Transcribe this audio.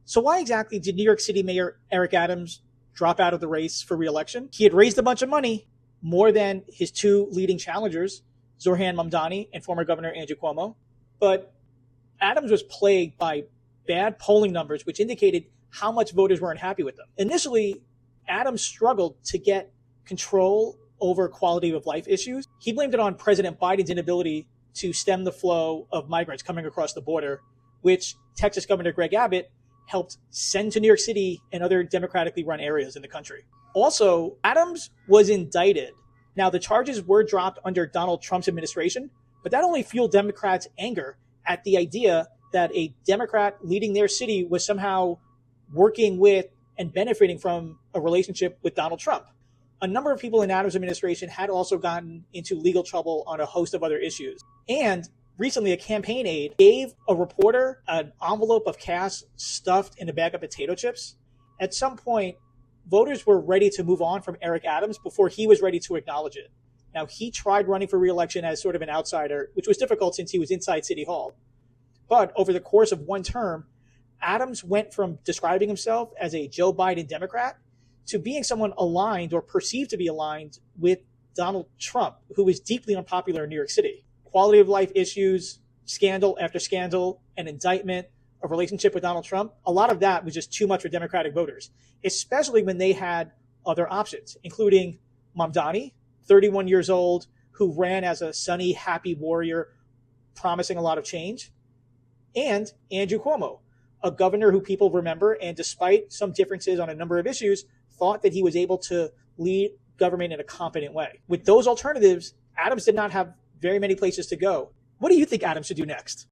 So why exactly did New York City Mayor Eric Adams drop out of the race for re-election? He had raised a bunch of money, more than his two leading challengers, Zohran Mamdani and former Governor Andrew Cuomo. But Adams was plagued by bad polling numbers, which indicated how much voters were unhappy with them. Initially, Adams struggled to get control over quality of life issues. He blamed it on President Biden's inability to stem the flow of migrants coming across the border, which Texas Governor Greg Abbott helped send to New York City and other democratically run areas in the country. Also, Adams was indicted. Now, the charges were dropped under Donald Trump's administration, but that only fueled Democrats' anger at the idea that a Democrat leading their city was somehow working with and benefiting from a relationship with Donald Trump. A number of people in Adams' administration had also gotten into legal trouble on a host of other issues. And recently, a campaign aide gave a reporter an envelope of cash stuffed in a bag of potato chips. At some point, voters were ready to move on from Eric Adams before he was ready to acknowledge it. Now, he tried running for re-election as sort of an outsider, which was difficult since he was inside City Hall. But over the course of one term, Adams went from describing himself as a Joe Biden Democrat to being someone aligned or perceived to be aligned with Donald Trump, who was deeply unpopular in New York City. Quality of life issues, scandal after scandal, an indictment, a relationship with Donald Trump, a lot of that was just too much for Democratic voters, especially when they had other options, including Mamdani, 31 years old, who ran as a sunny, happy warrior, promising a lot of change, and Andrew Cuomo, a governor who people remember, and despite some differences on a number of issues, thought that he was able to lead government in a competent way. With those alternatives, Adams did not have very many places to go. What do you think Adams should do next?